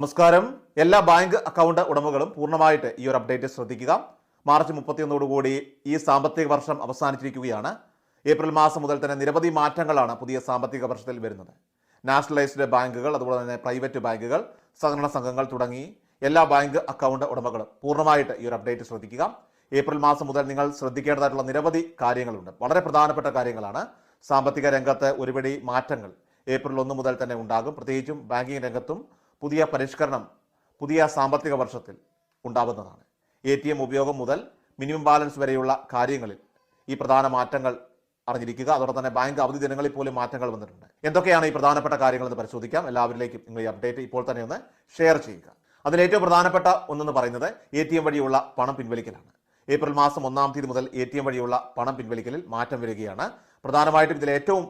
നമസ്കാരം. എല്ലാ bank account ഉടമകളും പൂർണ്ണമായിട്ട് ഈ ഒരു അപ്ഡേറ്റ് ശ്രദ്ധിക്കുക. മാർച്ച് 31 ഈ സാമ്പത്തിക വർഷം അവസാനിച്ചിരിക്കുകയാണ്. ഏപ്രിൽ മാസം മുതൽ തന്നെ നിരവധി മാറ്റങ്ങളാണ് പുതിയ സാമ്പത്തിക വർഷത്തിൽ വരുന്നത്. നാഷണലൈസ്ഡ് ബാങ്കുകൾ, അതുപോലെ തന്നെ പ്രൈവറ്റ് ബാങ്കുകൾ, സഹകരണ സംഘങ്ങൾ തുടങ്ങി എല്ലാ ബാങ്ക് അക്കൗണ്ട് ഉടമകളും പൂർണ്ണമായിട്ട് ഈ ഒരു അപ്ഡേറ്റ് ശ്രദ്ധിക്കുക. ഏപ്രിൽ മാസം മുതൽ നിങ്ങൾ ശ്രദ്ധിക്കേണ്ടതായിട്ടുള്ള നിരവധി കാര്യങ്ങളുണ്ട്. വളരെ പ്രധാനപ്പെട്ട കാര്യങ്ങളാണ്. സാമ്പത്തിക രംഗത്ത് ഒരുപടി മാറ്റങ്ങൾ ഏപ്രിൽ 1 മുതൽ തന്നെ ഉണ്ടാകും. പ്രത്യേകിച്ചും ബാങ്കിങ് രംഗത്തും പുതിയ പരിഷ്കരണം പുതിയ സാമ്പത്തിക വർഷത്തിൽ ഉണ്ടാവുന്നതാണ്. ATM ഉപയോഗം മുതൽ മിനിമം ബാലൻസ് വരെയുള്ള കാര്യങ്ങളിൽ ഈ പ്രധാന മാറ്റങ്ങൾ അറിഞ്ഞിരിക്കുക. അതോടൊപ്പം തന്നെ ബാങ്ക് അവധി ദിനങ്ങളിൽ പോലും മാറ്റങ്ങൾ വന്നിട്ടുണ്ട്. എന്തൊക്കെയാണ് ഈ പ്രധാനപ്പെട്ട കാര്യങ്ങൾ എന്ന് പരിശോധിക്കാം. എല്ലാവരിലേക്കും നിങ്ങൾ ഈ അപ്ഡേറ്റ് ഇപ്പോൾ തന്നെ ഒന്ന് ഷെയർ ചെയ്യുക. അതിൽ ഏറ്റവും പ്രധാനപ്പെട്ട ഒന്നെന്ന് പറയുന്നത് ATM വഴിയുള്ള പണം പിൻവലിക്കലാണ്. ഏപ്രിൽ മാസം 1-ാം തീയതി മുതൽ ATM വഴിയുള്ള പണം പിൻവലിക്കലിൽ മാറ്റം വരികയാണ്. പ്രധാനമായിട്ടും ഇതിൽ ഏറ്റവും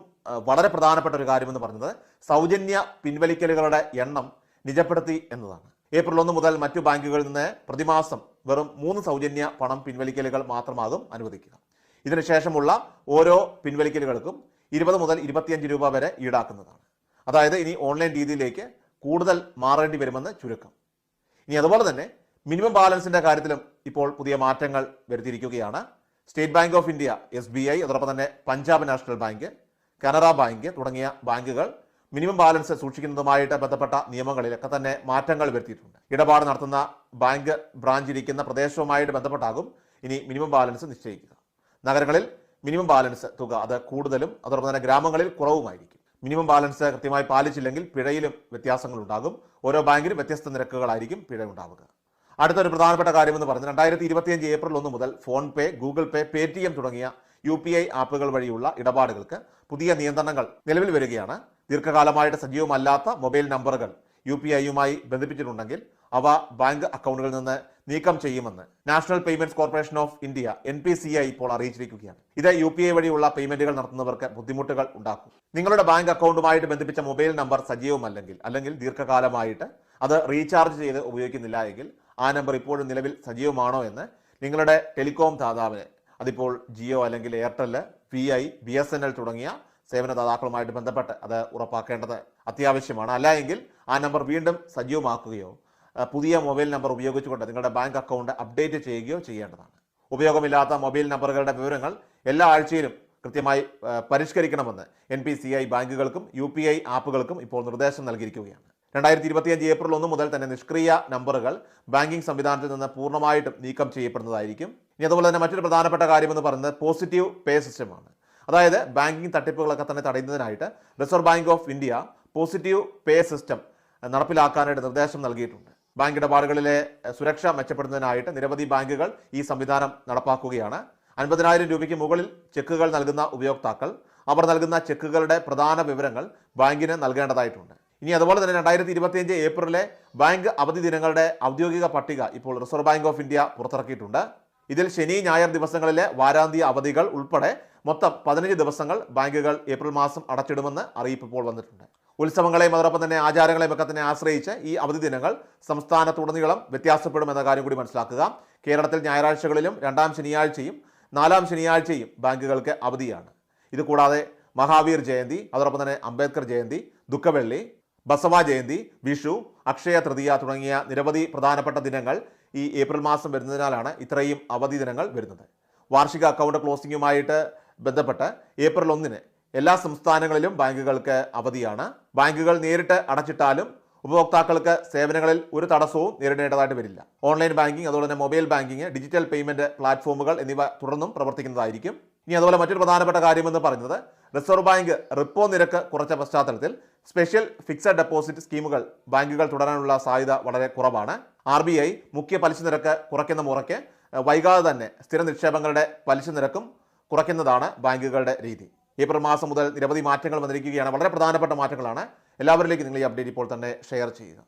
വളരെ പ്രധാനപ്പെട്ട ഒരു കാര്യമെന്ന് പറയുന്നത് സൗജന്യ പിൻവലിക്കലുകളുടെ എണ്ണം നിജപ്പെടുത്തി എന്നതാണ്. ഏപ്രിൽ 1 മുതൽ മറ്റു ബാങ്കുകളിൽ നിന്ന് പ്രതിമാസം വെറും 3 സൗജന്യ പണം പിൻവലിക്കലുകൾ മാത്രമാകും അനുവദിക്കുക. ഇതിനുശേഷമുള്ള ഓരോ പിൻവലിക്കലുകൾക്കും 20 മുതൽ 25 രൂപ വരെ ഈടാക്കുന്നതാണ്. അതായത് ഇനി ഓൺലൈൻ രീതിയിലേക്ക് കൂടുതൽ മാറേണ്ടി വരുമെന്ന് ചുരുക്കം. ഇനി അതുപോലെ തന്നെ മിനിമം ബാലൻസിന്റെ കാര്യത്തിലും ഇപ്പോൾ പുതിയ മാറ്റങ്ങൾ വരുത്തിയിരിക്കുകയാണ്. State Bank of India, SBI, അതോടൊപ്പം തന്നെ Punjab National Bank, Canara Bank തുടങ്ങിയ ബാങ്കുകൾ മിനിമം ബാലൻസ് സൂക്ഷിക്കുന്നതുമായിട്ട് ബന്ധപ്പെട്ട നിയമങ്ങളിലൊക്കെ തന്നെ മാറ്റങ്ങൾ വരുത്തിയിട്ടുണ്ട്. ഇടപാട് നടത്തുന്ന ബാങ്ക് ബ്രാഞ്ച് ഇരിക്കുന്ന പ്രദേശവുമായിട്ട് ബന്ധപ്പെട്ടാകും ഇനി മിനിമം ബാലൻസ് നിശ്ചയിക്കുക. നഗരങ്ങളിൽ മിനിമം ബാലൻസ് തുക അത് കൂടുതലും, അതോടൊപ്പം തന്നെ ഗ്രാമങ്ങളിൽ കുറവുമായിരിക്കും. മിനിമം ബാലൻസ് കൃത്യമായി പാലിച്ചില്ലെങ്കിൽ പിഴയിലും വ്യത്യാസങ്ങൾ ഉണ്ടാകും. ഓരോ ബാങ്കിലും വ്യത്യസ്ത നിരക്കുകളായിരിക്കും പിഴ ഉണ്ടാവുക. അടുത്തൊരു പ്രധാനപ്പെട്ട കാര്യമെന്ന് പറഞ്ഞത് 2025 ഏപ്രിൽ 1 മുതൽ ഫോൺ പേ, ഗൂഗിൾ പേ, പേടിഎം തുടങ്ങിയ UPI ആപ്പുകൾ വഴിയുള്ള ഇടപാടുകൾക്ക് പുതിയ നിയന്ത്രണങ്ങൾ നിലവിൽ വരികയാണ്. ദീർഘകാലമായിട്ട് സജീവമല്ലാത്ത മൊബൈൽ നമ്പറുകൾ UPIയുമായി ബന്ധിപ്പിച്ചിട്ടുണ്ടെങ്കിൽ അവ ബാങ്ക് അക്കൗണ്ടുകളിൽ നിന്ന് നീക്കം ചെയ്യുമെന്ന് national payments corporation of India NPCI ഇപ്പോൾ അറിയിച്ചിരിക്കുകയാണ്. ഇത് UPI വഴിയുള്ള പേയ്മെന്റുകൾ നടത്തുന്നവർക്ക് ബുദ്ധിമുട്ടുകൾ ഉണ്ടാക്കും. നിങ്ങളുടെ ബാങ്ക് അക്കൗണ്ടുമായിട്ട് ബന്ധിപ്പിച്ച മൊബൈൽ നമ്പർ അല്ലെങ്കിൽ ദീർഘകാലമായിട്ട് അത് റീചാർജ് ചെയ്ത് ഉപയോഗിക്കുന്നില്ല എങ്കിൽ ആ നമ്പർ ഇപ്പോഴും നിലവിൽ സജീവമാണോ എന്ന് നിങ്ങളുടെ ടെലികോം ദാതാവിനെ, അതിപ്പോൾ ജിയോ അല്ലെങ്കിൽ എയർടെൽ, VI, BSNL തുടങ്ങിയ സേവനദാതാക്കളുമായിട്ട് ബന്ധപ്പെട്ട് അത് ഉറപ്പാക്കേണ്ടത് അത്യാവശ്യമാണ്. അല്ല എങ്കിൽ ആ നമ്പർ വീണ്ടും സജീവമാക്കുകയോ പുതിയ മൊബൈൽ നമ്പർ ഉപയോഗിച്ചുകൊണ്ട് നിങ്ങളുടെ ബാങ്ക് അക്കൗണ്ട് അപ്ഡേറ്റ് ചെയ്യുകയോ ചെയ്യേണ്ടതാണ്. ഉപയോഗമില്ലാത്ത മൊബൈൽ നമ്പറുകളുടെ വിവരങ്ങൾ എല്ലാ ആഴ്ചയിലും കൃത്യമായി പരിഷ്കരിക്കണമെന്ന് NPCI ബാങ്കുകൾക്കും UPI ആപ്പുകൾക്കും ഇപ്പോൾ നിർദ്ദേശം നൽകിയിരിക്കുകയാണ്. 2025 ഏപ്രിൽ 1 മുതൽ തന്നെ നിഷ്ക്രിയ നമ്പറുകൾ ബാങ്കിംഗ് സംവിധാനത്തിൽ നിന്ന് പൂർണ്ണമായിട്ടും നീക്കം ചെയ്യപ്പെടുന്നതായിരിക്കും. ഇനി അതുപോലെ തന്നെ മറ്റൊരു പ്രധാനപ്പെട്ട കാര്യമെന്ന് പറയുന്നത് പോസിറ്റീവ് പേ സിസ്റ്റമാണ്. അതായത് ബാങ്കിംഗ് തട്ടിപ്പുകളൊക്കെ തന്നെ തടയുന്നതിനായിട്ട് Reserve Bank of India positive pay system നടപ്പിലാക്കാനായിട്ട് നിർദ്ദേശം നൽകിയിട്ടുണ്ട്. ബാങ്ക് ഇടപാടുകളിലെ സുരക്ഷ മെച്ചപ്പെടുന്നതിനായിട്ട് നിരവധി ബാങ്കുകൾ ഈ സംവിധാനം നടപ്പാക്കുകയാണ്. 50,000 രൂപയ്ക്ക് മുകളിൽ ചെക്കുകൾ നൽകുന്ന ഉപയോക്താക്കൾ അവർ നൽകുന്ന ചെക്കുകളുടെ പ്രധാന വിവരങ്ങൾ ബാങ്കിന് നൽകേണ്ടതായിട്ടുണ്ട്. ഇനി അതുപോലെ തന്നെ 2025 ഏപ്രിലെ ബാങ്ക് അവധി ദിനങ്ങളുടെ ഔദ്യോഗിക പട്ടിക ഇപ്പോൾ റിസർവ് ബാങ്ക് ഓഫ് ഇന്ത്യ പുറത്തിറക്കിയിട്ടുണ്ട്. ഇതിൽ ശനി, ഞായർ ദിവസങ്ങളിലെ വാരാന്ത്യ അവധികൾ ഉൾപ്പെടെ മൊത്തം 15 ദിവസങ്ങൾ ബാങ്കുകൾ ഏപ്രിൽ മാസം അടച്ചിടുമെന്ന് അറിയിപ്പ് ഇപ്പോൾ വന്നിട്ടുണ്ട്. ഉത്സവങ്ങളെയും അതോടൊപ്പം തന്നെ ആചാരങ്ങളെയും ഒക്കെ തന്നെ ആശ്രയിച്ച് ഈ അവധി ദിനങ്ങൾ സംസ്ഥാനത്തുടനീളം വ്യത്യാസപ്പെടുമെന്ന കാര്യം കൂടി മനസ്സിലാക്കുക. കേരളത്തിൽ ഞായറാഴ്ചകളിലും 2-ാം ശനിയാഴ്ചയും 4-ാം ശനിയാഴ്ചയും ബാങ്കുകൾക്ക് അവധിയാണ്. ഇതുകൂടാതെ മഹാവീർ ജയന്തി, അതോടൊപ്പം തന്നെ അംബേദ്കർ ജയന്തി, ദുഃഖവെള്ളി, ബസവ ജയന്തി, വിഷു, അക്ഷയ തൃതീയ തുടങ്ങിയ നിരവധി പ്രധാനപ്പെട്ട ദിനങ്ങൾ ഈ ഏപ്രിൽ മാസം വരുന്നതിനാലാണ് ഇത്രയും അവധി ദിനങ്ങൾ വരുന്നത്. വാർഷിക അക്കൗണ്ട് ക്ലോസിംഗുമായിട്ട് ബന്ധപ്പെട്ട് ഏപ്രിൽ 1 എല്ലാ സംസ്ഥാനങ്ങളിലും ബാങ്കുകൾക്ക് അവധിയാണ്. ബാങ്കുകൾ നേരിട്ട് അടച്ചിട്ടാലും ഉപഭോക്താക്കൾക്ക് സേവനങ്ങളിൽ ഒരു തടസ്സവും നേരിടേണ്ടതായിട്ട് വരില്ല. ഓൺലൈൻ ബാങ്കിങ്, അതുപോലെ തന്നെ മൊബൈൽ ബാങ്കിങ്, ഡിജിറ്റൽ പേയ്മെന്റ് പ്ലാറ്റ്ഫോമുകൾ എന്നിവ തുടർന്നും പ്രവർത്തിക്കുന്നതായിരിക്കും. ഇനി അതുപോലെ മറ്റൊരു പ്രധാനപ്പെട്ട കാര്യമെന്ന് പറയുന്നത് റിസർവ് ബാങ്ക് റിപ്പോ നിരക്ക് കുറച്ച പശ്ചാത്തലത്തിൽ സ്പെഷ്യൽ ഫിക്സഡ് ഡെപ്പോസിറ്റ് സ്കീമുകൾ ബാങ്കുകൾ തുടരാനുള്ള സാധ്യത വളരെ കുറവാണ്. RBI മുഖ്യ പലിശ നിരക്ക് കുറയ്ക്കുന്ന മുറയ്ക്ക് വൈകാതെ തന്നെ സ്ഥിര നിക്ഷേപങ്ങളുടെ പലിശ നിരക്കും കുറയ്ക്കുന്നതാണ് ബാങ്കുകളുടെ രീതി. ഏപ്രിൽ മാസം മുതൽ നിരവധി മാറ്റങ്ങൾ വന്നിരിക്കുകയാണ്. വളരെ പ്രധാനപ്പെട്ട മാറ്റങ്ങളാണ്. എല്ലാവരിലേക്കും നിങ്ങൾ ഈ അപ്ഡേറ്റ് ഇപ്പോൾ തന്നെ ഷെയർ ചെയ്യുക.